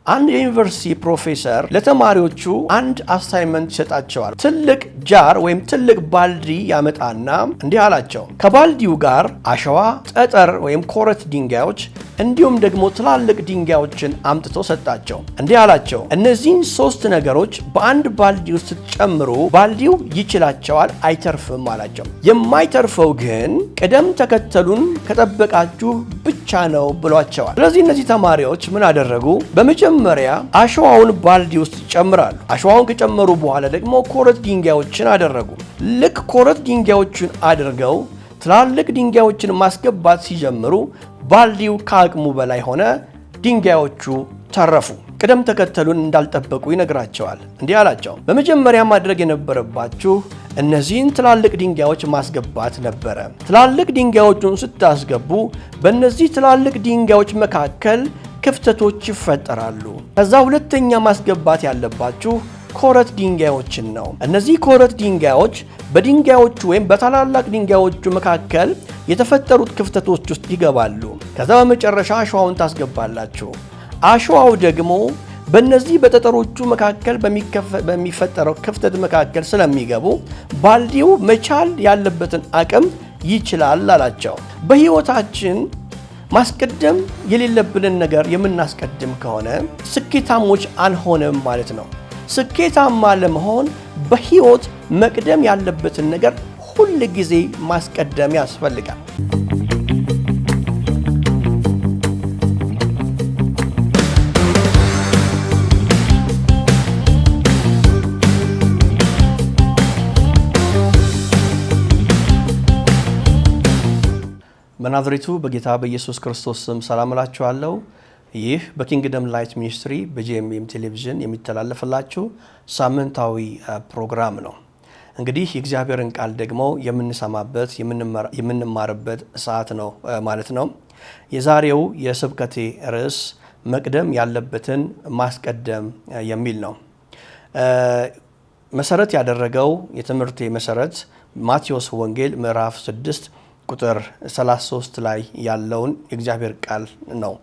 አንድ የዩኒቨርሲቲ ፕሮፌሰር ለተማሪዎቹ አንድ አሳይመንት ይሰጣቸዋል። ትልቅ ጃር ወይም ትልቅ ባልዲ ያመጣና እንዲህ አላቸው። ከባልዲው ጋር አሸዋ፣ ጠጠር ወይም ኮረት ድንጋዮች እንዲሁም ደግሞ ትላልቅ ድንጋዮችን አምጥቶ ሰጣቸው። እንዲህ አላቸው፣ እነዚህን 3 ነገሮች በአንድ ባልዲ ውስጥ ስትጨምሩ ባልዲው ይችላቸዋል፣ አይተርፍም አላቸው። የማይተርፈው ግን ቅደም ተከተሉን ከጠበቃችሁ ብቻ ነው ብሏቸዋል። ስለዚህ እነዚህ ተማሪዎች ምን አደረጉ? በመጀመሪያ አሸዋውን ባልዲ ውስጥ ይጨምራሉ። አሸዋውን ከጨመሩ በኋላ ደግሞ ኮረት ድንጋዮችን አደረጉ። ልክ ኮረት ድንጋዮችን አድርገው ትላልቅ ድንጋዮችን ማስገባት ሲጀምሩ ባልዲው ከአቅሙ በላይ ሆነ፣ ድንጋዮቹ ተረፉ። ቅደም ተከተሉን እንዳልጠበቁ ይነግራቸዋል። እንዲህ አላቸው፣ በመጀመሪያ ማድረግ የነበረባችሁ እነዚህን ትላልቅ ድንጋዮች ማስገባት ነበረ። ትላልቅ ድንጋዮቹን ስታስገቡ በእነዚህ ትላልቅ ድንጋዮች መካከል ክፍተቶች ይፈጠራሉ። ከዛ ሁለተኛ ማስገባት ያለባችሁ ኮረት ድንጋዮችን ነው። እነዚህ ኮረት ድንጋዮች በድንጋዮቹ ወይም በታላላቅ ድንጋዮቹ መካከል የተፈጠሩት ክፍተቶች ውስጥ ይገባሉ። ከዛ በመጨረሻ አሸዋውን ታስገባላችሁ። አሸዋው ደግሞ በእነዚህ በጠጠሮቹ መካከል በሚፈጠረው ክፍተት መካከል ስለሚገቡ ባልዲው መቻል ያለበትን አቅም ይችላል አላቸው። በሕይወታችን ማስቀደም የሌለብንን ነገር የምናስቀድም ከሆነ ስኬታሞች አንሆንም ማለት ነው። ስኬታማ ለመሆን በሕይወት መቅደም ያለበትን ነገር ሁል ጊዜ ማስቀደም ያስፈልጋል። በናዝሬቱ በጌታ በኢየሱስ ክርስቶስ ስም ሰላም እላችኋለሁ። ይህ በኪንግደም ላይት ሚኒስትሪ በጂኤምኤም ቴሌቪዥን የሚተላለፍላችሁ ሳምንታዊ ፕሮግራም ነው። እንግዲህ የእግዚአብሔርን ቃል ደግሞ የምንሰማበት የምንማርበት ሰዓት ነው ማለት ነው። የዛሬው የስብከቴ ርዕስ መቅደም ያለበትን ማስቀደም የሚል ነው። መሰረት ያደረገው የትምህርቴ መሰረት ማቴዎስ ወንጌል ምዕራፍ 6 ቁጥር 33 ላይ ያለውን የእግዚአብሔር ቃል ነው።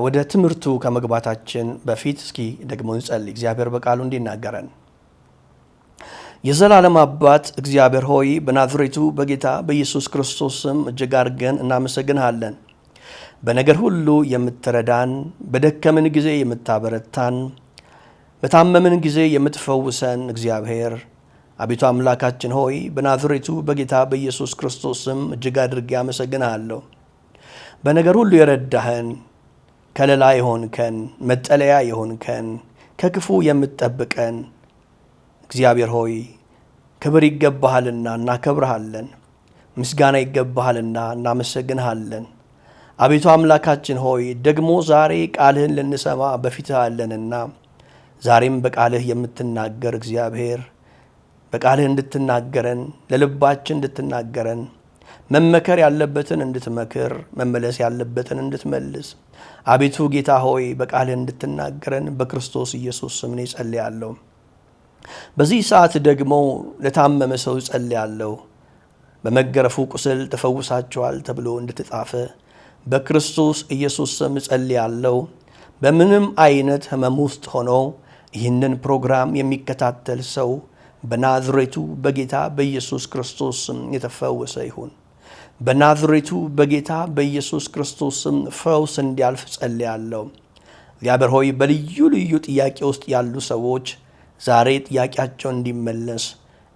ወደ ትምህርቱ ከመግባታችን በፊት እስኪ ደግሞ እንጸልይ። እግዚአብሔር በቃሉ እንዲናገረን። የዘላለም አባት እግዚአብሔር ሆይ በናዝሬቱ በጌታ በኢየሱስ ክርስቶስ ስም እጅግ አድርገን እናመሰግንሃለን። በነገር ሁሉ የምትረዳን፣ በደከምን ጊዜ የምታበረታን፣ በታመምን ጊዜ የምትፈውሰን እግዚአብሔር አቤቱ አምላካችን ሆይ በናዝሬቱ በጌታ በኢየሱስ ክርስቶስ ስም እጅግ አድርጌ አመሰግንሃለሁ። በነገር ሁሉ የረዳህን፣ ከለላ የሆንከን፣ መጠለያ የሆንከን፣ ከክፉ የምትጠብቀን እግዚአብሔር ሆይ ክብር ይገባሃልና እናከብርሃለን። ምስጋና ይገባሃልና እናመሰግንሃለን። አቤቱ አምላካችን ሆይ ደግሞ ዛሬ ቃልህን ልንሰማ በፊትህ አለንና ዛሬም በቃልህ የምትናገር እግዚአብሔር በቃልህ እንድትናገረን፣ ለልባችን እንድትናገረን፣ መመከር ያለበትን እንድትመክር፣ መመለስ ያለበትን እንድትመልስ አቤቱ ጌታ ሆይ በቃልህ እንድትናገረን በክርስቶስ ኢየሱስ ስም ጸልያለሁ። በዚህ ሰዓት ደግሞ ለታመመ ሰው ጸልያለሁ። በመገረፉ ቁስል ተፈውሳቸዋል ተብሎ እንደተጻፈ በክርስቶስ ኢየሱስ ስም ጸልያለሁ። በምንም አይነት ህመም ውስጥ ሆኖ ይህንን ፕሮግራም የሚከታተል ሰው በናዝሬቱ በጌታ በኢየሱስ ክርስቶስ ስም የተፈወሰ ይሁን። በናዝሬቱ በጌታ በኢየሱስ ክርስቶስ ስም ፈውስ እንዲያልፍ ጸልያለሁ። እግዚአብሔር ሆይ በልዩ ልዩ ጥያቄ ውስጥ ያሉ ሰዎች ዛሬ ጥያቄያቸው እንዲመለስ፣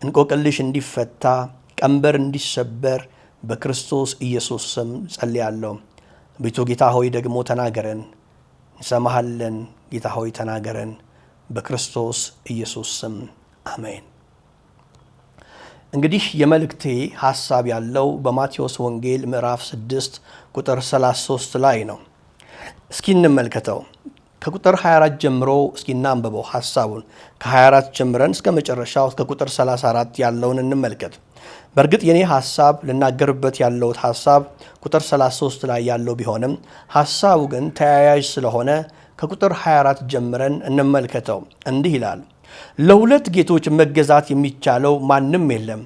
እንቆቅልሽ እንዲፈታ፣ ቀንበር እንዲሰበር በክርስቶስ ኢየሱስ ስም ጸልያለሁ። ቤቱ ጌታ ሆይ ደግሞ ተናገረን፣ እንሰማሃለን። ጌታ ሆይ ተናገረን በክርስቶስ ኢየሱስ ስም አሜን። እንግዲህ የመልእክቴ ሐሳብ ያለው በማቴዎስ ወንጌል ምዕራፍ 6 ቁጥር 33 ላይ ነው። እስኪ እንመልከተው። ከቁጥር 24 ጀምሮ እስኪ እናንብበው ሐሳቡን። ከ24 ጀምረን እስከ መጨረሻው እስከ ቁጥር 34 ያለውን እንመልከት። በእርግጥ የኔ ሐሳብ ልናገርበት ያለው ሐሳብ ቁጥር 33 ላይ ያለው ቢሆንም ሐሳቡ ግን ተያያዥ ስለሆነ ከቁጥር 24 ጀምረን እንመልከተው። እንዲህ ይላል፣ ለሁለት ጌቶች መገዛት የሚቻለው ማንም የለም።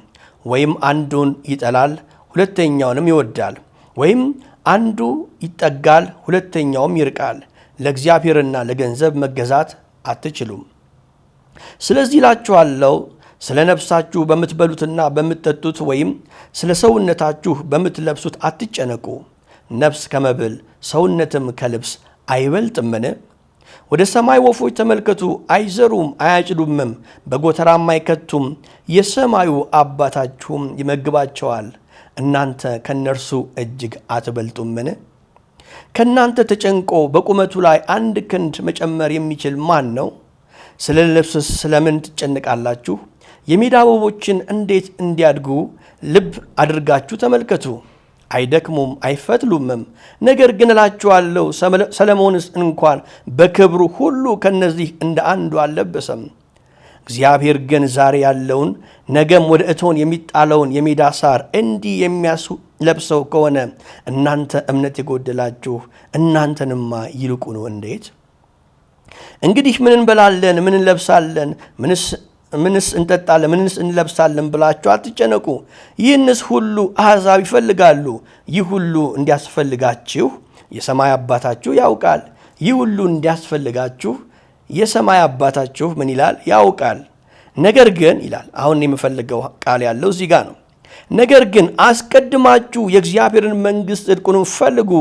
ወይም አንዱን ይጠላል ሁለተኛውንም ይወዳል፣ ወይም አንዱ ይጠጋል ሁለተኛውም ይርቃል። ለእግዚአብሔርና ለገንዘብ መገዛት አትችሉም። ስለዚህ እላችኋለሁ ስለ ነፍሳችሁ በምትበሉትና በምትጠጡት ወይም ስለ ሰውነታችሁ በምትለብሱት አትጨነቁ። ነፍስ ከመብል ሰውነትም ከልብስ አይበልጥምን? ወደ ሰማይ ወፎች ተመልከቱ፣ አይዘሩም አያጭዱምም፣ በጎተራም አይከቱም፣ የሰማዩ አባታችሁም ይመግባቸዋል። እናንተ ከእነርሱ እጅግ አትበልጡምን? ከእናንተ ተጨንቆ በቁመቱ ላይ አንድ ክንድ መጨመር የሚችል ማን ነው? ስለ ልብስስ ስለምን ትጨንቃላችሁ? የሜዳ አበቦችን እንዴት እንዲያድጉ ልብ አድርጋችሁ ተመልከቱ። አይደክሙም አይፈትሉምም። ነገር ግን እላችኋለሁ ሰለሞንስ እንኳን በክብሩ ሁሉ ከነዚህ እንደ አንዱ አልለበሰም። እግዚአብሔር ግን ዛሬ ያለውን ነገም ወደ እቶን የሚጣለውን የሜዳ ሳር እንዲህ የሚያስለብሰው ከሆነ እናንተ እምነት የጎደላችሁ እናንተንማ ይልቁኑ እንዴት! እንግዲህ ምን እንበላለን፣ ምን እንለብሳለን፣ ምንስ እንጠጣለን፣ ምንስ እንለብሳለን ብላችሁ አትጨነቁ። ይህንስ ሁሉ አሕዛብ ይፈልጋሉ። ይህ ሁሉ እንዲያስፈልጋችሁ የሰማይ አባታችሁ ያውቃል። ይህ ሁሉ እንዲያስፈልጋችሁ የሰማይ አባታችሁ ምን ይላል? ያውቃል። ነገር ግን ይላል፣ አሁን የምፈልገው ቃል ያለው እዚህ ጋር ነው። ነገር ግን አስቀድማችሁ የእግዚአብሔርን መንግሥት ጽድቁንም ፈልጉ፣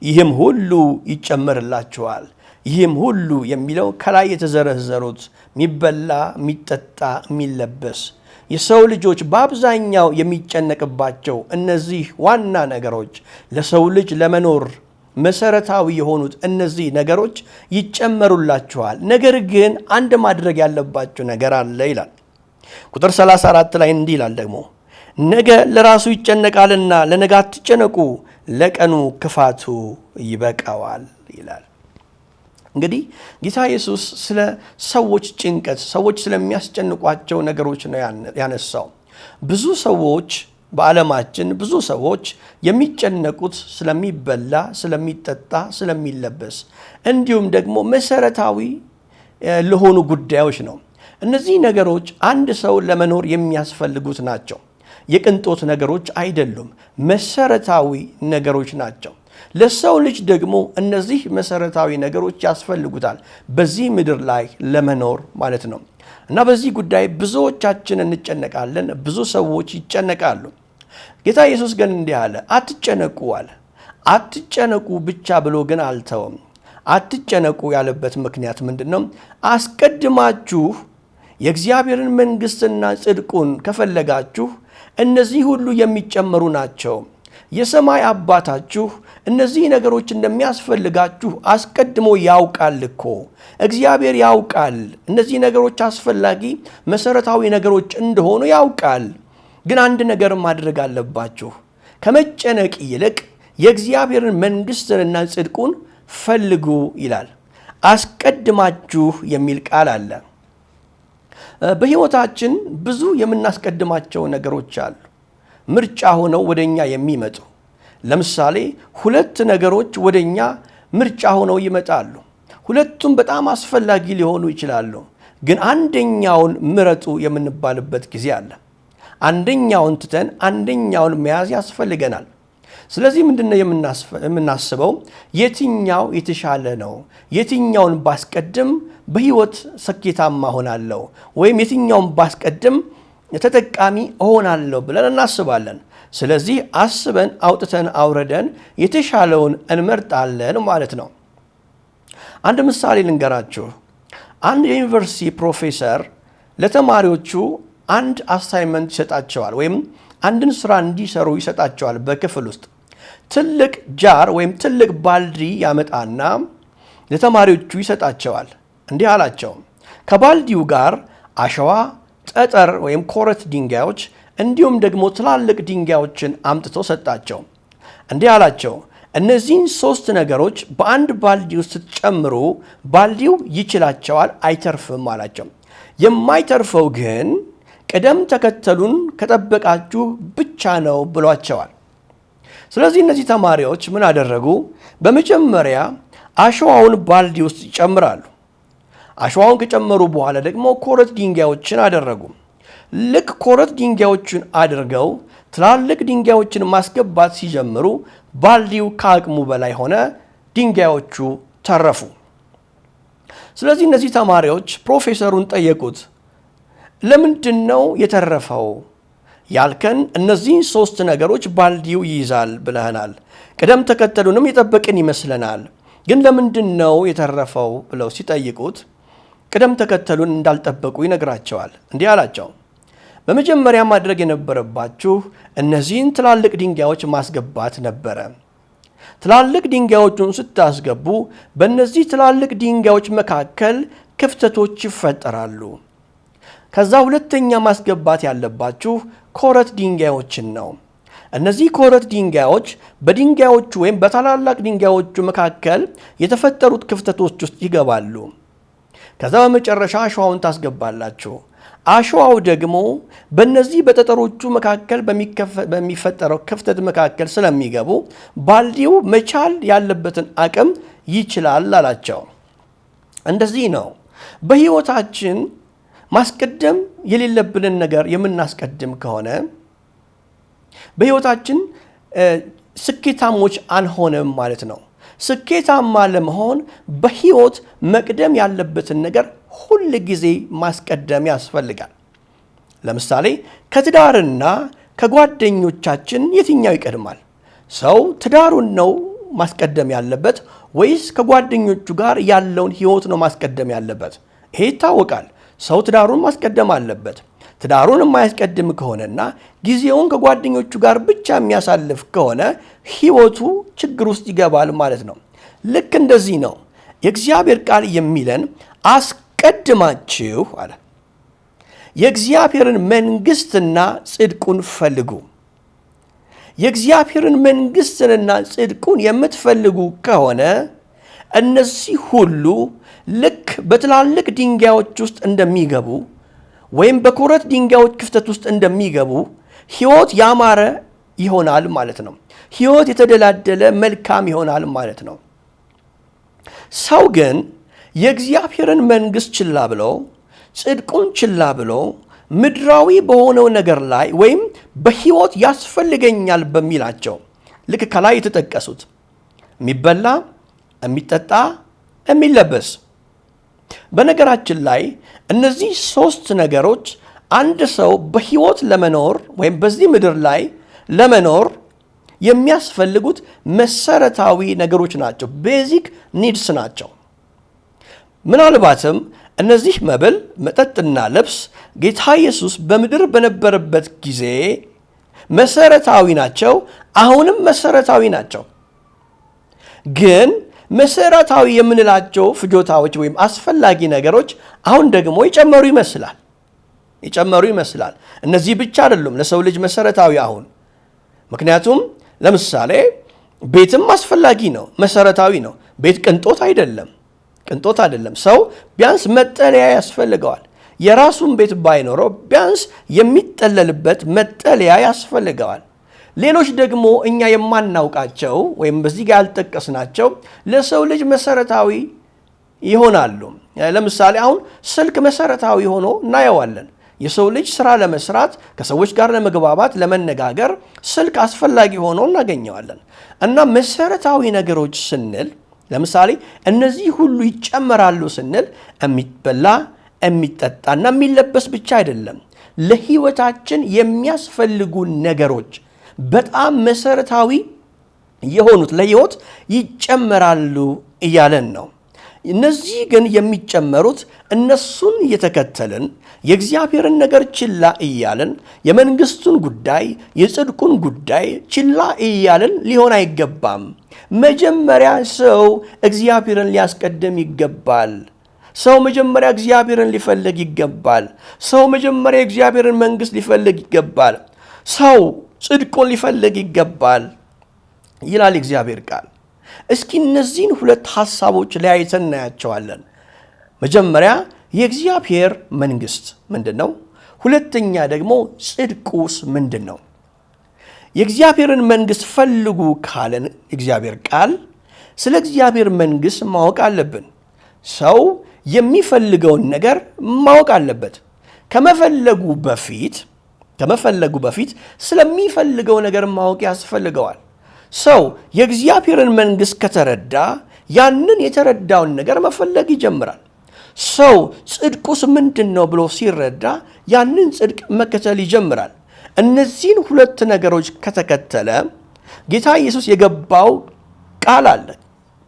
ይህም ሁሉ ይጨመርላችኋል። ይህም ሁሉ የሚለው ከላይ የተዘረዘሩት የሚበላ፣ የሚጠጣ፣ የሚለበስ የሰው ልጆች በአብዛኛው የሚጨነቅባቸው እነዚህ ዋና ነገሮች ለሰው ልጅ ለመኖር መሰረታዊ የሆኑት እነዚህ ነገሮች ይጨመሩላችኋል። ነገር ግን አንድ ማድረግ ያለባችሁ ነገር አለ ይላል። ቁጥር 34 ላይ እንዲህ ይላል ደግሞ ነገ ለራሱ ይጨነቃልና ለነገ አትጨነቁ፣ ለቀኑ ክፋቱ ይበቃዋል ይላል። እንግዲህ ጌታ ኢየሱስ ስለ ሰዎች ጭንቀት፣ ሰዎች ስለሚያስጨንቋቸው ነገሮች ነው ያነሳው። ብዙ ሰዎች በዓለማችን ብዙ ሰዎች የሚጨነቁት ስለሚበላ፣ ስለሚጠጣ፣ ስለሚለበስ እንዲሁም ደግሞ መሰረታዊ ለሆኑ ጉዳዮች ነው። እነዚህ ነገሮች አንድ ሰው ለመኖር የሚያስፈልጉት ናቸው። የቅንጦት ነገሮች አይደሉም፣ መሰረታዊ ነገሮች ናቸው። ለሰው ልጅ ደግሞ እነዚህ መሰረታዊ ነገሮች ያስፈልጉታል በዚህ ምድር ላይ ለመኖር ማለት ነው። እና በዚህ ጉዳይ ብዙዎቻችን እንጨነቃለን፣ ብዙ ሰዎች ይጨነቃሉ። ጌታ ኢየሱስ ግን እንዲህ አለ፣ አትጨነቁ አለ። አትጨነቁ ብቻ ብሎ ግን አልተውም። አትጨነቁ ያለበት ምክንያት ምንድን ነው? አስቀድማችሁ የእግዚአብሔርን መንግሥትና ጽድቁን ከፈለጋችሁ እነዚህ ሁሉ የሚጨመሩ ናቸው። የሰማይ አባታችሁ እነዚህ ነገሮች እንደሚያስፈልጋችሁ አስቀድሞ ያውቃል እኮ። እግዚአብሔር ያውቃል እነዚህ ነገሮች አስፈላጊ መሰረታዊ ነገሮች እንደሆኑ ያውቃል። ግን አንድ ነገር ማድረግ አለባችሁ። ከመጨነቅ ይልቅ የእግዚአብሔርን መንግሥትንና ጽድቁን ፈልጉ ይላል። አስቀድማችሁ የሚል ቃል አለ። በሕይወታችን ብዙ የምናስቀድማቸው ነገሮች አሉ፣ ምርጫ ሆነው ወደኛ የሚመጡ። ለምሳሌ ሁለት ነገሮች ወደኛ ምርጫ ሆነው ይመጣሉ። ሁለቱም በጣም አስፈላጊ ሊሆኑ ይችላሉ። ግን አንደኛውን ምረጡ የምንባልበት ጊዜ አለ። አንደኛውን ትተን አንደኛውን መያዝ ያስፈልገናል። ስለዚህ ምንድነው የምናስበው? የትኛው የተሻለ ነው? የትኛውን ባስቀድም በሕይወት ስኬታማ ሆናለሁ፣ ወይም የትኛውን ባስቀድም ተጠቃሚ እሆናለሁ ብለን እናስባለን። ስለዚህ አስበን አውጥተን አውረደን የተሻለውን እንመርጣለን ማለት ነው። አንድ ምሳሌ ልንገራችሁ። አንድ የዩኒቨርሲቲ ፕሮፌሰር ለተማሪዎቹ አንድ አሳይመንት ይሰጣቸዋል፣ ወይም አንድን ስራ እንዲሰሩ ይሰጣቸዋል። በክፍል ውስጥ ትልቅ ጃር ወይም ትልቅ ባልዲ ያመጣና ለተማሪዎቹ ይሰጣቸዋል። እንዲህ አላቸው፣ ከባልዲው ጋር አሸዋ፣ ጠጠር ወይም ኮረት ድንጋዮች እንዲሁም ደግሞ ትላልቅ ድንጋዮችን አምጥቶ ሰጣቸው። እንዲህ አላቸው፣ እነዚህን 3 ነገሮች በአንድ ባልዲ ውስጥ ስትጨምሩ ባልዲው ይችላቸዋል፣ አይተርፍም አላቸው። የማይተርፈው ግን ቅደም ተከተሉን ከጠበቃችሁ ብቻ ነው ብሏቸዋል። ስለዚህ እነዚህ ተማሪዎች ምን አደረጉ? በመጀመሪያ አሸዋውን ባልዲ ውስጥ ይጨምራሉ። አሸዋውን ከጨመሩ በኋላ ደግሞ ኮረት ድንጋዮችን አደረጉ። ልክ ኮረት ድንጋዮችን አድርገው ትላልቅ ድንጋዮችን ማስገባት ሲጀምሩ ባልዲው ከአቅሙ በላይ ሆነ፣ ድንጋዮቹ ተረፉ። ስለዚህ እነዚህ ተማሪዎች ፕሮፌሰሩን ጠየቁት፣ ለምንድን ነው የተረፈው? ያልከን እነዚህ 3 ነገሮች ባልዲው ይይዛል ብለህናል። ቅደም ተከተሉንም የጠበቅን ይመስለናል። ግን ለምንድን ነው የተረፈው ብለው ሲጠይቁት ቅደም ተከተሉን እንዳልጠበቁ ይነግራቸዋል። እንዲህ አላቸው፣ በመጀመሪያ ማድረግ የነበረባችሁ እነዚህን ትላልቅ ድንጋዮች ማስገባት ነበረ። ትላልቅ ድንጋዮቹን ስታስገቡ በእነዚህ ትላልቅ ድንጋዮች መካከል ክፍተቶች ይፈጠራሉ። ከዛ ሁለተኛ ማስገባት ያለባችሁ ኮረት ድንጋዮችን ነው። እነዚህ ኮረት ድንጋዮች በድንጋዮቹ ወይም በታላላቅ ድንጋዮቹ መካከል የተፈጠሩት ክፍተቶች ውስጥ ይገባሉ። ከዛ በመጨረሻ አሸዋውን ታስገባላችሁ። አሸዋው ደግሞ በእነዚህ በጠጠሮቹ መካከል በሚፈጠረው ክፍተት መካከል ስለሚገቡ ባልዲው መቻል ያለበትን አቅም ይችላል አላቸው። እንደዚህ ነው በሕይወታችን ማስቀደም የሌለብንን ነገር የምናስቀድም ከሆነ በሕይወታችን ስኬታሞች አንሆንም ማለት ነው። ስኬታማ ለመሆን በሕይወት መቅደም ያለበትን ነገር ሁል ጊዜ ማስቀደም ያስፈልጋል። ለምሳሌ ከትዳርና ከጓደኞቻችን የትኛው ይቀድማል? ሰው ትዳሩን ነው ማስቀደም ያለበት ወይስ ከጓደኞቹ ጋር ያለውን ሕይወት ነው ማስቀደም ያለበት? ይሄ ይታወቃል። ሰው ትዳሩን ማስቀደም አለበት። ትዳሩን የማያስቀድም ከሆነና ጊዜውን ከጓደኞቹ ጋር ብቻ የሚያሳልፍ ከሆነ ሕይወቱ ችግር ውስጥ ይገባል ማለት ነው። ልክ እንደዚህ ነው የእግዚአብሔር ቃል የሚለን አስቀድማችሁ አለ የእግዚአብሔርን መንግሥትና ጽድቁን ፈልጉ። የእግዚአብሔርን መንግሥትንና ጽድቁን የምትፈልጉ ከሆነ እነዚህ ሁሉ ልክ በትላልቅ ድንጋዮች ውስጥ እንደሚገቡ ወይም በኮረት ድንጋዮች ክፍተት ውስጥ እንደሚገቡ ሕይወት ያማረ ይሆናል ማለት ነው። ሕይወት የተደላደለ መልካም ይሆናል ማለት ነው። ሰው ግን የእግዚአብሔርን መንግሥት ችላ ብሎ ጽድቁን ችላ ብሎ ምድራዊ በሆነው ነገር ላይ ወይም በሕይወት ያስፈልገኛል በሚላቸው ልክ ከላይ የተጠቀሱት የሚበላ፣ የሚጠጣ፣ የሚለበስ በነገራችን ላይ እነዚህ 3 ነገሮች አንድ ሰው በሕይወት ለመኖር ወይም በዚህ ምድር ላይ ለመኖር የሚያስፈልጉት መሰረታዊ ነገሮች ናቸው። ቤዚክ ኒድስ ናቸው። ምናልባትም እነዚህ መብል፣ መጠጥና ልብስ ጌታ ኢየሱስ በምድር በነበረበት ጊዜ መሰረታዊ ናቸው፣ አሁንም መሰረታዊ ናቸው። ግን መሰረታዊ የምንላቸው ፍጆታዎች ወይም አስፈላጊ ነገሮች አሁን ደግሞ ይጨመሩ ይመስላል። እነዚህ ብቻ አይደሉም ለሰው ልጅ መሰረታዊ አሁን። ምክንያቱም ለምሳሌ ቤትም አስፈላጊ ነው፣ መሰረታዊ ነው። ቤት ቅንጦት አይደለም። ሰው ቢያንስ መጠለያ ያስፈልገዋል። የራሱን ቤት ባይኖረው ቢያንስ የሚጠለልበት መጠለያ ያስፈልገዋል። ሌሎች ደግሞ እኛ የማናውቃቸው ወይም በዚህ ጋር ያልጠቀስናቸው ለሰው ልጅ መሰረታዊ ይሆናሉ። ለምሳሌ አሁን ስልክ መሰረታዊ ሆኖ እናየዋለን። የሰው ልጅ ስራ ለመስራት ከሰዎች ጋር ለመግባባት፣ ለመነጋገር ስልክ አስፈላጊ ሆኖ እናገኘዋለን። እና መሰረታዊ ነገሮች ስንል ለምሳሌ እነዚህ ሁሉ ይጨመራሉ ስንል የሚበላ፣ የሚጠጣና የሚለበስ ብቻ አይደለም። ለሕይወታችን የሚያስፈልጉ ነገሮች በጣም መሰረታዊ የሆኑት ለሕይወት ይጨመራሉ እያለን ነው። እነዚህ ግን የሚጨመሩት እነሱን እየተከተልን የእግዚአብሔርን ነገር ችላ እያልን የመንግሥቱን ጉዳይ የጽድቁን ጉዳይ ችላ እያልን ሊሆን አይገባም። መጀመሪያ ሰው እግዚአብሔርን ሊያስቀድም ይገባል። ሰው መጀመሪያ እግዚአብሔርን ሊፈልግ ይገባል። ሰው መጀመሪያ የእግዚአብሔርን መንግሥት ሊፈልግ ይገባል። ሰው ጽድቁን ሊፈልግ ይገባል ይላል እግዚአብሔር ቃል። እስኪ እነዚህን 2 ሐሳቦች ለያይተን እናያቸዋለን። መጀመሪያ የእግዚአብሔር መንግሥት ምንድን ነው? ሁለተኛ ደግሞ ጽድቁስ ምንድን ነው? የእግዚአብሔርን መንግሥት ፈልጉ ካለን እግዚአብሔር ቃል ስለ እግዚአብሔር መንግሥት ማወቅ አለብን። ሰው የሚፈልገውን ነገር ማወቅ አለበት። ከመፈለጉ በፊት ስለሚፈልገው ነገር ማወቅ ያስፈልገዋል። ሰው የእግዚአብሔርን መንግሥት ከተረዳ ያንን የተረዳውን ነገር መፈለግ ይጀምራል። ሰው ጽድቁስ ምንድነው ብሎ ሲረዳ ያንን ጽድቅ መከተል ይጀምራል። እነዚህን ሁለት ነገሮች ከተከተለ ጌታ ኢየሱስ የገባው ቃል አለ፣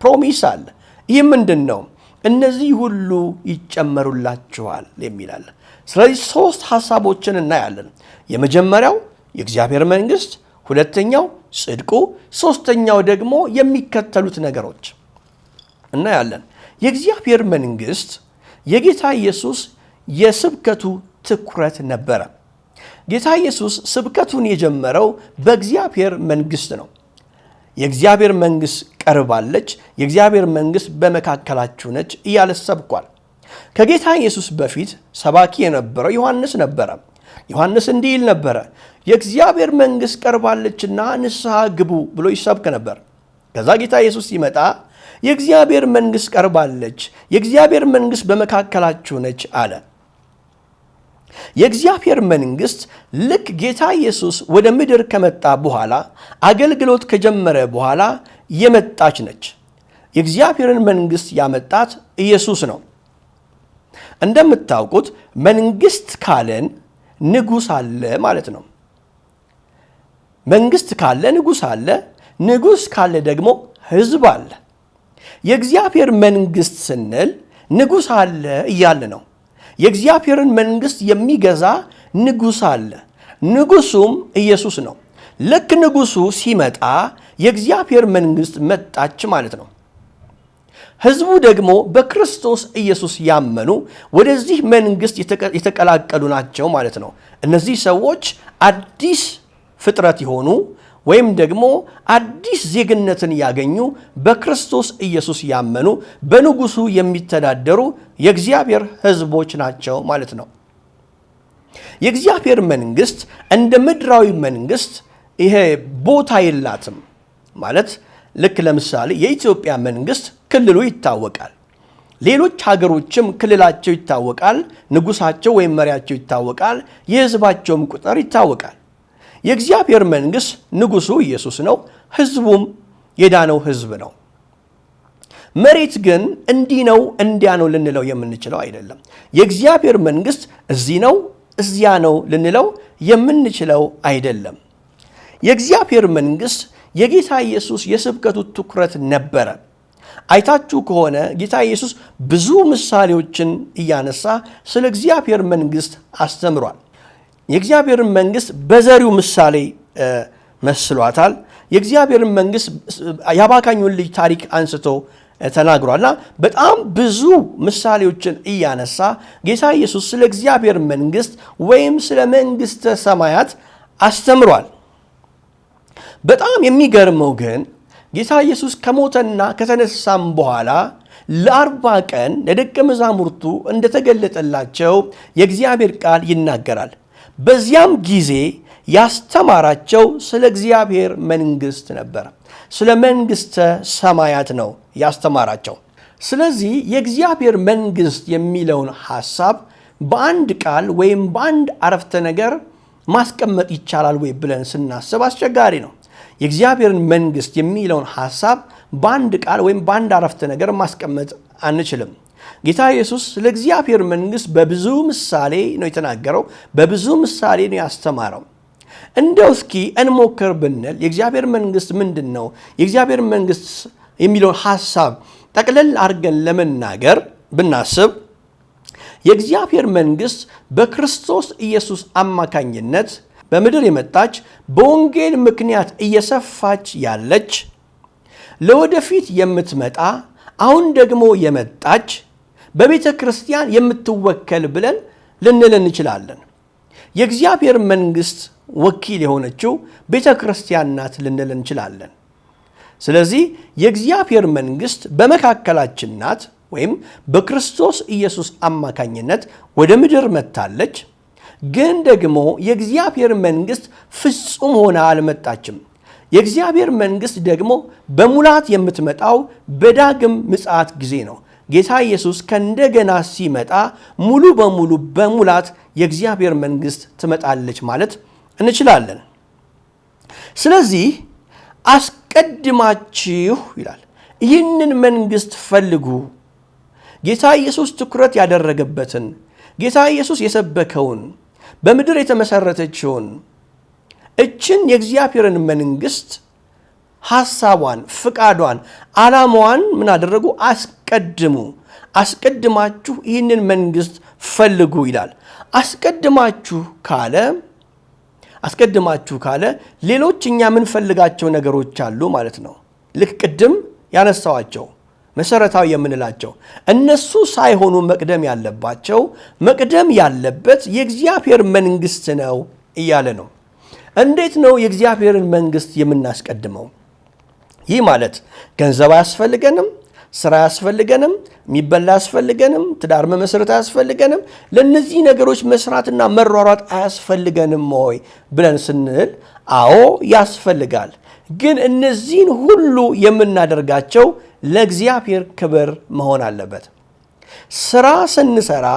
ፕሮሚስ አለ። ይህ ምንድነው? እነዚህ ሁሉ ይጨመሩላችኋል የሚላል። ስለዚህ ሶስት ሐሳቦችን እናያለን። የመጀመሪያው የእግዚአብሔር መንግስት፣ ሁለተኛው ጽድቁ፣ ሶስተኛው ደግሞ የሚከተሉት ነገሮች እናያለን። የእግዚአብሔር መንግስት የጌታ ኢየሱስ የስብከቱ ትኩረት ነበረ። ጌታ ኢየሱስ ስብከቱን የጀመረው በእግዚአብሔር መንግስት ነው። የእግዚአብሔር መንግስት ቀርባለች፣ የእግዚአብሔር መንግስት በመካከላችሁ ነች እያለ ሰብኳል። ከጌታ ኢየሱስ በፊት ሰባኪ የነበረው ዮሐንስ ነበረ። ዮሐንስ እንዲህ ይል ነበረ፣ የእግዚአብሔር መንግስት ቀርባለችና ንስሐ ግቡ ብሎ ይሰብክ ነበር። ከዛ ጌታ ኢየሱስ ሲመጣ የእግዚአብሔር መንግስት ቀርባለች፣ የእግዚአብሔር መንግስት በመካከላችሁ ነች አለ። የእግዚአብሔር መንግስት ልክ ጌታ ኢየሱስ ወደ ምድር ከመጣ በኋላ አገልግሎት ከጀመረ በኋላ የመጣች ነች። የእግዚአብሔርን መንግስት ያመጣት ኢየሱስ ነው። እንደምታውቁት መንግስት ካለን ንጉስ አለ ማለት ነው። መንግስት ካለ ንጉስ አለ፣ ንጉስ ካለ ደግሞ ህዝብ አለ። የእግዚአብሔር መንግስት ስንል ንጉስ አለ እያለ ነው። የእግዚአብሔርን መንግስት የሚገዛ ንጉስ አለ። ንጉሱም ኢየሱስ ነው። ልክ ንጉሱ ሲመጣ የእግዚአብሔር መንግስት መጣች ማለት ነው። ህዝቡ ደግሞ በክርስቶስ ኢየሱስ ያመኑ ወደዚህ መንግስት የተቀላቀሉ ናቸው ማለት ነው። እነዚህ ሰዎች አዲስ ፍጥረት የሆኑ ወይም ደግሞ አዲስ ዜግነትን ያገኙ በክርስቶስ ኢየሱስ ያመኑ በንጉሱ የሚተዳደሩ የእግዚአብሔር ህዝቦች ናቸው ማለት ነው። የእግዚአብሔር መንግስት እንደ ምድራዊ መንግስት ይሄ ቦታ የላትም ማለት ልክ ለምሳሌ የኢትዮጵያ መንግስት ክልሉ ይታወቃል። ሌሎች ሀገሮችም ክልላቸው ይታወቃል፣ ንጉሳቸው ወይም መሪያቸው ይታወቃል፣ የህዝባቸውም ቁጥር ይታወቃል። የእግዚአብሔር መንግስት ንጉሱ ኢየሱስ ነው፣ ህዝቡም የዳነው ህዝብ ነው። መሬት ግን እንዲህ ነው እንዲያ ነው ልንለው የምንችለው አይደለም። የእግዚአብሔር መንግስት እዚህ ነው እዚያ ነው ልንለው የምንችለው አይደለም። የእግዚአብሔር መንግስት የጌታ ኢየሱስ የስብከቱ ትኩረት ነበረ። አይታችሁ ከሆነ ጌታ ኢየሱስ ብዙ ምሳሌዎችን እያነሳ ስለ እግዚአብሔር መንግስት አስተምሯል። የእግዚአብሔርን መንግስት በዘሪው ምሳሌ መስሏታል። የእግዚአብሔርን መንግስት የአባካኙን ልጅ ታሪክ አንስቶ ተናግሯልና በጣም ብዙ ምሳሌዎችን እያነሳ ጌታ ኢየሱስ ስለ እግዚአብሔር መንግስት ወይም ስለ መንግስተ ሰማያት አስተምሯል። በጣም የሚገርመው ግን ጌታ ኢየሱስ ከሞተና ከተነሳም በኋላ ለ40 ቀን ለደቀ መዛሙርቱ እንደተገለጠላቸው የእግዚአብሔር ቃል ይናገራል። በዚያም ጊዜ ያስተማራቸው ስለ እግዚአብሔር መንግስት ነበር። ስለ መንግስተ ሰማያት ነው ያስተማራቸው። ስለዚህ የእግዚአብሔር መንግስት የሚለውን ሐሳብ በአንድ ቃል ወይም በአንድ አረፍተ ነገር ማስቀመጥ ይቻላል ወይ ብለን ስናስብ አስቸጋሪ ነው። የእግዚአብሔርን መንግስት የሚለውን ሐሳብ በአንድ ቃል ወይም በአንድ አረፍተ ነገር ማስቀመጥ አንችልም። ጌታ ኢየሱስ ስለ እግዚአብሔር መንግስት በብዙ ምሳሌ ነው የተናገረው፣ በብዙ ምሳሌ ነው ያስተማረው። እንደው እስኪ እንሞክር ብንል የእግዚአብሔር መንግስት ምንድን ነው? የእግዚአብሔር መንግስት የሚለውን ሐሳብ ጠቅለል አድርገን ለመናገር ብናስብ የእግዚአብሔር መንግስት በክርስቶስ ኢየሱስ አማካኝነት በምድር የመጣች በወንጌል ምክንያት እየሰፋች ያለች ለወደፊት የምትመጣ አሁን ደግሞ የመጣች በቤተ ክርስቲያን የምትወከል ብለን ልንል እንችላለን። የእግዚአብሔር መንግስት ወኪል የሆነችው ቤተ ክርስቲያን ናት ልንል እንችላለን። ስለዚህ የእግዚአብሔር መንግስት በመካከላችን ናት ወይም በክርስቶስ ኢየሱስ አማካኝነት ወደ ምድር መጥታለች። ግን ደግሞ የእግዚአብሔር መንግስት ፍጹም ሆና አልመጣችም። የእግዚአብሔር መንግስት ደግሞ በሙላት የምትመጣው በዳግም ምጽአት ጊዜ ነው። ጌታ ኢየሱስ ከእንደገና ሲመጣ ሙሉ በሙሉ በሙላት የእግዚአብሔር መንግስት ትመጣለች ማለት እንችላለን። ስለዚህ አስቀድማችሁ ይላል ይህንን መንግስት ፈልጉ፣ ጌታ ኢየሱስ ትኩረት ያደረገበትን ጌታ ኢየሱስ የሰበከውን በምድር የተመሰረተችውን እችን የእግዚአብሔርን መንግስት ሐሳቧን ፍቃዷን ዓላማዋን ምን አደረጉ? አስቀድማችሁ ይህንን መንግስት ፈልጉ ይላል። አስቀድማችሁ ካለ ሌሎች እኛ ምን ፈልጋቸው ነገሮች አሉ ማለት ነው። ልክ ቅድም ያነሳዋቸው መሰረታዊ የምንላቸው እነሱ ሳይሆኑ መቅደም ያለበት የእግዚአብሔር መንግስት ነው እያለ ነው። እንዴት ነው የእግዚአብሔርን መንግስት የምናስቀድመው? ይህ ማለት ገንዘብ አያስፈልገንም፣ ስራ አያስፈልገንም፣ የሚበላ አያስፈልገንም፣ ትዳር መመስረት አያስፈልገንም፣ ለነዚህ ነገሮች መስራትና መሯሯጥ አያስፈልገንም ወይ ብለን ስንል አዎ ያስፈልጋል። ግን እነዚህን ሁሉ የምናደርጋቸው ለእግዚአብሔር ክብር መሆን አለበት። ስራ ስንሰራ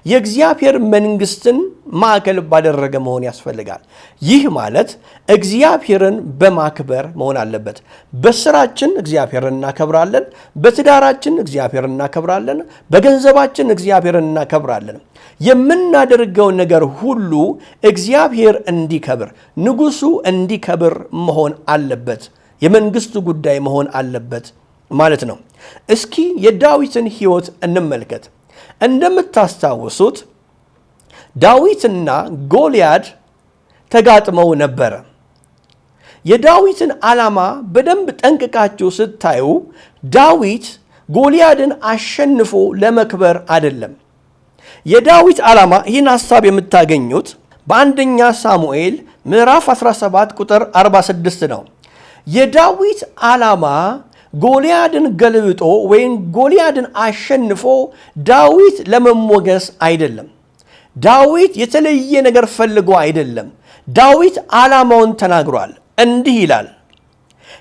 የእግዚአብሔር መንግስትን ማዕከል ባደረገ መሆን ያስፈልጋል። ይህ ማለት እግዚአብሔርን በማክበር መሆን አለበት። በስራችን እግዚአብሔርን እናከብራለን፣ በትዳራችን እግዚአብሔርን እናከብራለን፣ በገንዘባችን እግዚአብሔርን እናከብራለን። የምናደርገው ነገር ሁሉ እግዚአብሔር እንዲከብር፣ ንጉሱ እንዲከብር መሆን አለበት። የመንግስቱ ጉዳይ መሆን አለበት ማለት ነው። እስኪ የዳዊትን ሕይወት እንመልከት። እንደምታስታውሱት ዳዊትና ጎልያድ ተጋጥመው ነበረ። የዳዊትን ዓላማ በደንብ ጠንቅቃችሁ ስታዩ ዳዊት ጎልያድን አሸንፎ ለመክበር አይደለም። የዳዊት ዓላማ ይህን ሐሳብ የምታገኙት በአንደኛ ሳሙኤል ምዕራፍ 17 ቁጥር 46 ነው። የዳዊት ዓላማ ጎልያድን ገልብጦ ወይም ጎልያድን አሸንፎ ዳዊት ለመሞገስ አይደለም። ዳዊት የተለየ ነገር ፈልጎ አይደለም። ዳዊት ዓላማውን ተናግሯል። እንዲህ ይላል፣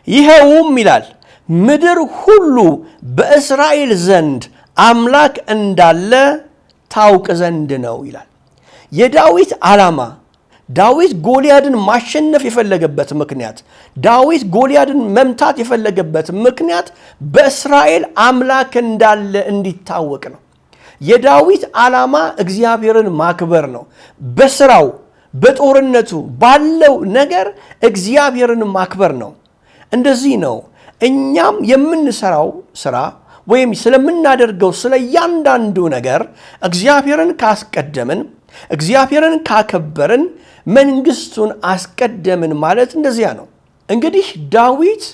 ይኸውም ይላል ምድር ሁሉ በእስራኤል ዘንድ አምላክ እንዳለ ታውቅ ዘንድ ነው ይላል። የዳዊት ዓላማ ዳዊት ጎልያድን ማሸነፍ የፈለገበት ምክንያት፣ ዳዊት ጎልያድን መምታት የፈለገበት ምክንያት በእስራኤል አምላክ እንዳለ እንዲታወቅ ነው። የዳዊት ዓላማ እግዚአብሔርን ማክበር ነው። በስራው፣ በጦርነቱ፣ ባለው ነገር እግዚአብሔርን ማክበር ነው። እንደዚህ ነው እኛም የምንሰራው ስራ ወይም ስለምናደርገው ስለ እያንዳንዱ ነገር እግዚአብሔርን ካስቀደምን፣ እግዚአብሔርን ካከበርን፣ መንግስቱን አስቀደምን ማለት እንደዚያ ነው። እንግዲህ ዳዊት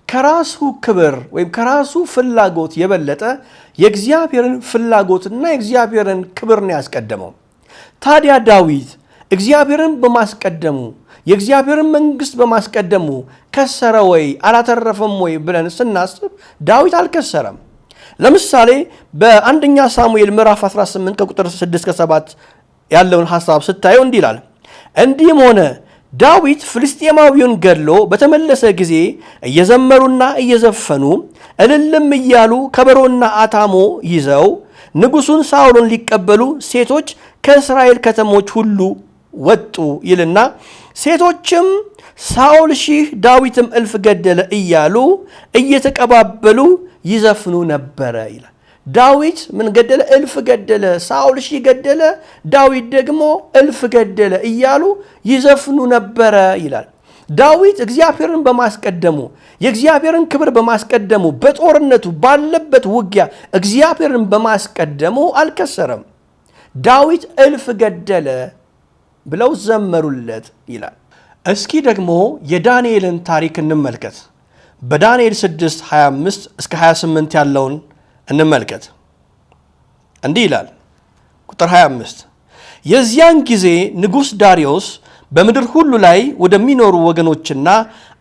ከራሱ ክብር ወይም ከራሱ ፍላጎት የበለጠ የእግዚአብሔርን ፍላጎትና የእግዚአብሔርን ክብር ነው ያስቀደመው። ታዲያ ዳዊት እግዚአብሔርን በማስቀደሙ የእግዚአብሔርን መንግስት በማስቀደሙ ከሰረ ወይ አላተረፈም ወይ ብለን ስናስብ ዳዊት አልከሰረም። ለምሳሌ በአንደኛ ሳሙኤል ምዕራፍ 18 ከቁጥር 6-7 ያለውን ሐሳብ ስታዩ እንዲህ ይላል፣ እንዲህም ሆነ ዳዊት ፍልስጤማዊውን ገድሎ በተመለሰ ጊዜ እየዘመሩና እየዘፈኑ እልልም እያሉ ከበሮና አታሞ ይዘው ንጉሡን ሳኦልን ሊቀበሉ ሴቶች ከእስራኤል ከተሞች ሁሉ ወጡ ይልና ሴቶችም ሳኦል 1000 ዳዊትም 1000 ገደለ እያሉ እየተቀባበሉ ይዘፍኑ ነበረ ይላል። ዳዊት ምን ገደለ? 1000 ገደለ። ሳኦል 1000 ገደለ፣ ዳዊት ደግሞ 1000 ገደለ እያሉ ይዘፍኑ ነበረ ይላል። ዳዊት እግዚአብሔርን በማስቀደሙ የእግዚአብሔርን ክብር በማስቀደሙ በጦርነቱ ባለበት ውጊያ እግዚአብሔርን በማስቀደሙ አልከሰረም። ዳዊት 1000 ገደለ ብለው ዘመሩለት ይላል። እስኪ ደግሞ የዳንኤልን ታሪክ እንመልከት። በዳንኤል 6:25-28 ያለውን እንመልከት። እንዲህ ይላል ቁጥር 25፣ የዚያን ጊዜ ንጉሥ ዳርዮስ በምድር ሁሉ ላይ ወደሚኖሩ ወገኖችና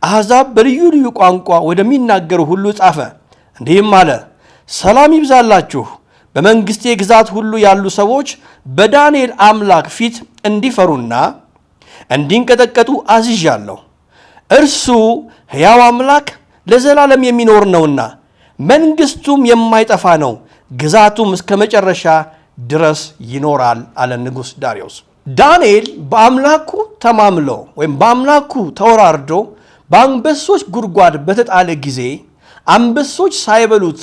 አሕዛብ በልዩ ልዩ ቋንቋ ወደሚናገሩ ሁሉ ጻፈ። እንዲህም አለ፣ ሰላም ይብዛላችሁ። በመንግሥቴ ግዛት ሁሉ ያሉ ሰዎች በዳንኤል አምላክ ፊት እንዲፈሩና እንዲንቀጠቀጡ አዝዣለሁ። እርሱ ሕያው አምላክ ለዘላለም የሚኖር ነውና መንግሥቱም የማይጠፋ ነው፣ ግዛቱም እስከ መጨረሻ ድረስ ይኖራል አለ ንጉሥ ዳርዮስ። ዳንኤል በአምላኩ ተማምሎ ወይም በአምላኩ ተወራርዶ በአንበሶች ጉድጓድ በተጣለ ጊዜ አንበሶች ሳይበሉት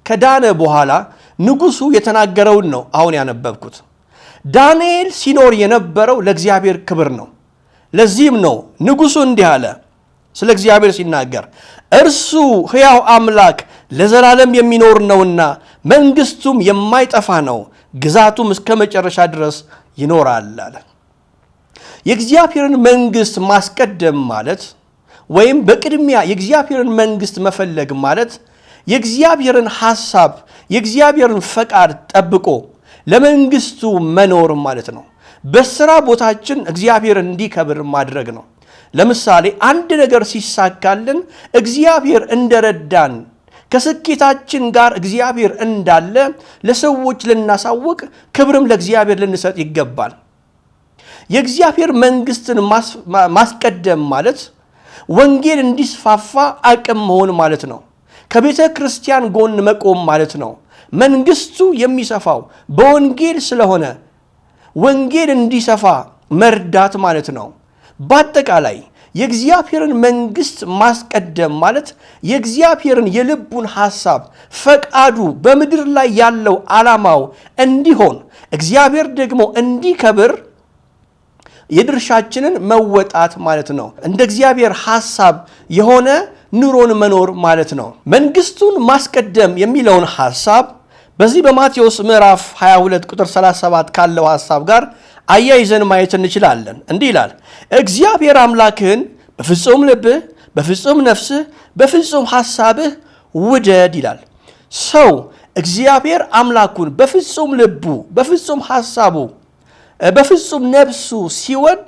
ከዳነ በኋላ ንጉሱ የተናገረውን ነው አሁን ያነበብኩት። ዳንኤል ሲኖር የነበረው ለእግዚአብሔር ክብር ነው። ለዚህም ነው ንጉሱ እንዲህ አለ ስለ እግዚአብሔር ሲናገር፣ እርሱ ሕያው አምላክ ለዘላለም የሚኖር ነውና መንግስቱም የማይጠፋ ነው፣ ግዛቱም እስከ መጨረሻ ድረስ ይኖራል አለ። የእግዚአብሔርን መንግስት ማስቀደም ማለት ወይም በቅድሚያ የእግዚአብሔርን መንግስት መፈለግ ማለት የእግዚአብሔርን ሐሳብ የእግዚአብሔርን ፈቃድ ጠብቆ ለመንግስቱ መኖር ማለት ነው። በስራ ቦታችን እግዚአብሔር እንዲከብር ማድረግ ነው። ለምሳሌ አንድ ነገር ሲሳካልን እግዚአብሔር እንደረዳን ከስኬታችን ጋር እግዚአብሔር እንዳለ ለሰዎች ልናሳውቅ ክብርም ለእግዚአብሔር ልንሰጥ ይገባል። የእግዚአብሔር መንግስትን ማስቀደም ማለት ወንጌል እንዲስፋፋ አቅም መሆን ማለት ነው። ከቤተ ክርስቲያን ጎን መቆም ማለት ነው። መንግስቱ የሚሰፋው በወንጌል ስለሆነ ወንጌል እንዲሰፋ መርዳት ማለት ነው። በአጠቃላይ የእግዚአብሔርን መንግስት ማስቀደም ማለት የእግዚአብሔርን የልቡን ሐሳብ ፈቃዱ በምድር ላይ ያለው ዓላማው እንዲሆን እግዚአብሔር ደግሞ እንዲከብር የድርሻችንን መወጣት ማለት ነው። እንደ እግዚአብሔር ሐሳብ የሆነ ኑሮን መኖር ማለት ነው። መንግስቱን ማስቀደም የሚለውን ሐሳብ በዚህ በማቴዎስ ምዕራፍ 22 ቁጥር 37 ካለው ሐሳብ ጋር አያይዘን ማየት እንችላለን። እንዲህ ይላል፣ እግዚአብሔር አምላክህን በፍጹም ልብህ፣ በፍጹም ነፍስህ፣ በፍጹም ሐሳብህ ውደድ ይላል። ሰው እግዚአብሔር አምላኩን በፍጹም ልቡ፣ በፍጹም ሐሳቡ፣ በፍጹም ነፍሱ ሲወድ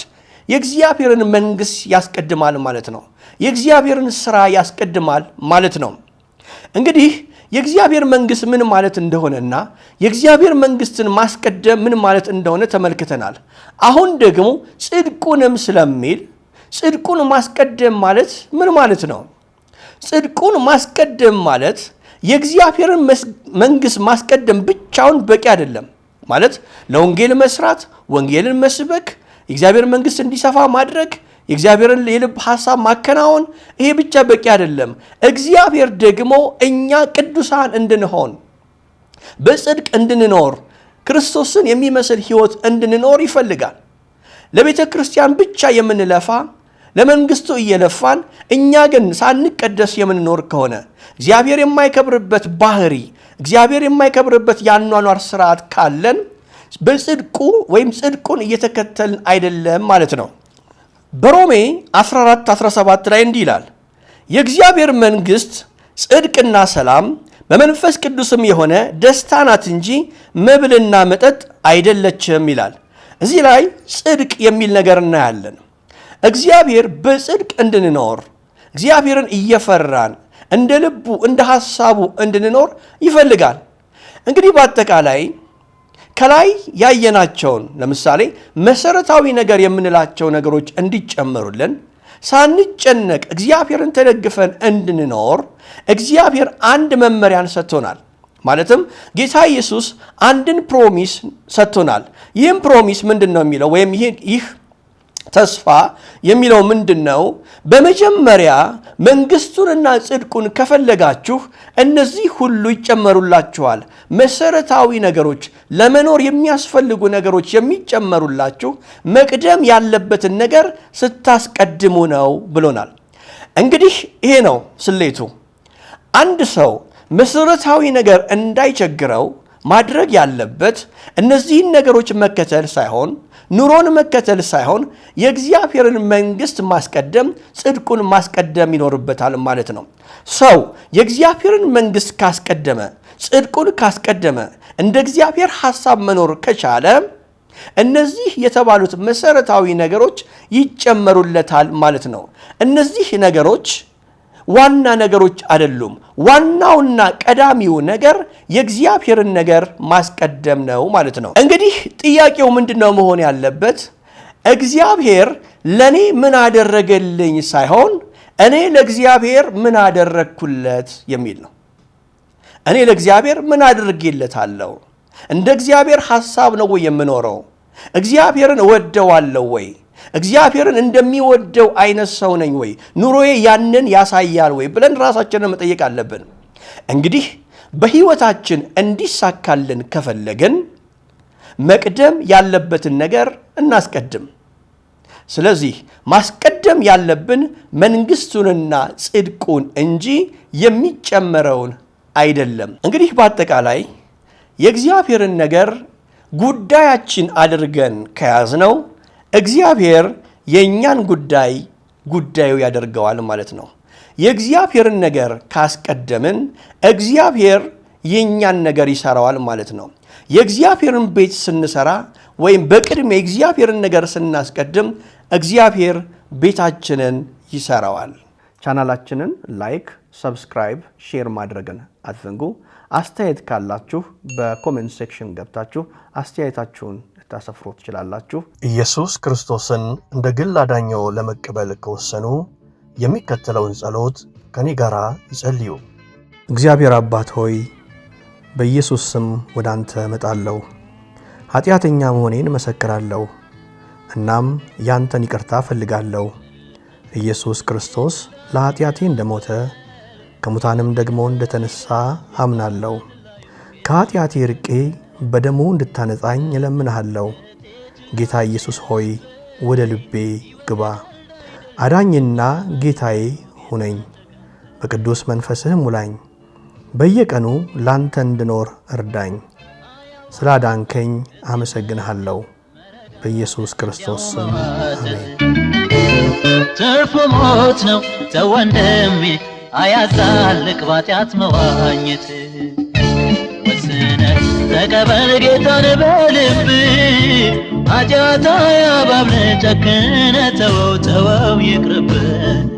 የእግዚአብሔርን መንግስት ያስቀድማል ማለት ነው። የእግዚአብሔርን ስራ ያስቀድማል ማለት ነው። እንግዲህ የእግዚአብሔር መንግስት ምን ማለት እንደሆነና የእግዚአብሔር መንግስትን ማስቀደም ምን ማለት እንደሆነ ተመልክተናል። አሁን ደግሞ ጽድቁንም ስለሚል ጽድቁን ማስቀደም ማለት ምን ማለት ነው? ጽድቁን ማስቀደም ማለት የእግዚአብሔርን መንግስት ማስቀደም ብቻውን በቂ አይደለም ማለት ለወንጌል መስራት፣ ወንጌልን መስበክ፣ የእግዚአብሔር መንግስት እንዲሰፋ ማድረግ፣ የእግዚአብሔርን የልብ ሐሳብ ማከናወን፣ ይሄ ብቻ በቂ አይደለም። እግዚአብሔር ደግሞ እኛ ቅዱሳን እንድንሆን፣ በጽድቅ እንድንኖር፣ ክርስቶስን የሚመስል ህይወት እንድንኖር ይፈልጋል። ለቤተ ክርስቲያን ብቻ የምንለፋ ለመንግስቱ እየለፋን እኛ ግን ሳንቀደስ የምንኖር ከሆነ እግዚአብሔር የማይከብርበት ባህሪ፣ እግዚአብሔር የማይከብርበት የአኗኗር ስርዓት ካለን በጽድቁ ወይም ጽድቁን እየተከተልን አይደለም ማለት ነው። በሮሜ 14:17 ላይ እንዲህ ይላል፣ የእግዚአብሔር መንግስት ጽድቅና ሰላም በመንፈስ ቅዱስም የሆነ ደስታ ናት እንጂ መብልና መጠጥ አይደለችም ይላል። እዚህ ላይ ጽድቅ የሚል ነገር እናያለን። እግዚአብሔር በጽድቅ እንድንኖር እግዚአብሔርን እየፈራን እንደ ልቡ እንደ ሐሳቡ እንድንኖር ይፈልጋል። እንግዲህ በአጠቃላይ ከላይ ያየናቸውን ለምሳሌ መሰረታዊ ነገር የምንላቸው ነገሮች እንዲጨመሩልን ሳንጨነቅ እግዚአብሔርን ተደግፈን እንድንኖር እግዚአብሔር አንድ መመሪያን ሰጥቶናል። ማለትም ጌታ ኢየሱስ አንድን ፕሮሚስ ሰጥቶናል። ይህም ፕሮሚስ ምንድን ነው የሚለው ወይም ይህ ተስፋ የሚለው ምንድነው? በመጀመሪያ መንግስቱንና ጽድቁን ከፈለጋችሁ እነዚህ ሁሉ ይጨመሩላችኋል። መሰረታዊ ነገሮች፣ ለመኖር የሚያስፈልጉ ነገሮች የሚጨመሩላችሁ መቅደም ያለበትን ነገር ስታስቀድሙ ነው ብሎናል። እንግዲህ ይሄ ነው ስሌቱ። አንድ ሰው መሰረታዊ ነገር እንዳይቸግረው ማድረግ ያለበት እነዚህን ነገሮች መከተል ሳይሆን ኑሮን መከተል ሳይሆን የእግዚአብሔርን መንግስት ማስቀደም፣ ጽድቁን ማስቀደም ይኖርበታል ማለት ነው። ሰው የእግዚአብሔርን መንግስት ካስቀደመ፣ ጽድቁን ካስቀደመ፣ እንደ እግዚአብሔር ሐሳብ መኖር ከቻለ እነዚህ የተባሉት መሰረታዊ ነገሮች ይጨመሩለታል ማለት ነው። እነዚህ ነገሮች ዋና ነገሮች አይደሉም። ዋናውና ቀዳሚው ነገር የእግዚአብሔርን ነገር ማስቀደም ነው ማለት ነው። እንግዲህ ጥያቄው ምንድነው መሆን ያለበት? እግዚአብሔር ለኔ ምን አደረገልኝ ሳይሆን እኔ ለእግዚአብሔር ምን አደረግኩለት የሚል ነው። እኔ ለእግዚአብሔር ምን አድርጌለታለሁ? እንደ እግዚአብሔር ሐሳብ ነው ወይ የምኖረው? እግዚአብሔርን እወደዋለሁ ወይ? እግዚአብሔርን እንደሚወደው አይነት ሰው ነኝ ወይ? ኑሮዬ ያንን ያሳያል ወይ ብለን ራሳችንን መጠየቅ አለብን። እንግዲህ በሕይወታችን እንዲሳካልን ከፈለግን መቅደም ያለበትን ነገር እናስቀድም። ስለዚህ ማስቀደም ያለብን መንግስቱንና ጽድቁን እንጂ የሚጨመረውን አይደለም። እንግዲህ በአጠቃላይ የእግዚአብሔርን ነገር ጉዳያችን አድርገን ከያዝነው እግዚአብሔር የእኛን ጉዳዩ ያደርገዋል ማለት ነው። የእግዚአብሔርን ነገር ካስቀደምን እግዚአብሔር የእኛን ነገር ይሰራዋል ማለት ነው። የእግዚአብሔርን ቤት ስንሰራ ወይም በቅድሚያ የእግዚአብሔርን ነገር ስናስቀድም እግዚአብሔር ቤታችንን ይሰራዋል። ቻናላችንን ላይክ፣ ሰብስክራይብ፣ ሼር ማድረግን አትዘንጉ። አስተያየት ካላችሁ በኮሜንት ሴክሽን ገብታችሁ አስተያየታችሁን ልታሰፍሩ ትችላላችሁ። ኢየሱስ ክርስቶስን እንደ ግል አዳኝዎ ለመቀበል ከወሰኑ የሚከተለውን ጸሎት ከኔ ጋር ይጸልዩ። እግዚአብሔር አባት ሆይ በኢየሱስ ስም ወደ አንተ እመጣለሁ። ኃጢአተኛ መሆኔን እመሰክራለሁ። እናም ያንተን ይቅርታ እፈልጋለሁ። ኢየሱስ ክርስቶስ ለኃጢአቴ እንደሞተ ከሙታንም ደግሞ እንደተነሳ አምናለሁ። ከኃጢአቴ ርቄ በደሙ እንድታነጻኝ እለምንሃለሁ። ጌታ ኢየሱስ ሆይ ወደ ልቤ ግባ፣ አዳኝና ጌታዬ ሁነኝ። በቅዱስ መንፈስህ ሙላኝ። በየቀኑ ላንተ እንድኖር እርዳኝ። ስላዳንከኝ አመሰግንሃለሁ። በኢየሱስ ክርስቶስ ስም አሜን። ትርፉ ሞት ነው ተወንድሜ፣ አያዛልቅ ባጢአት መዋኘት። ወስነህ ተቀበል ጌታን በልብ፣ ኃጢአት አያባብልህ ጨክነህ ተወው ይቅርብህ።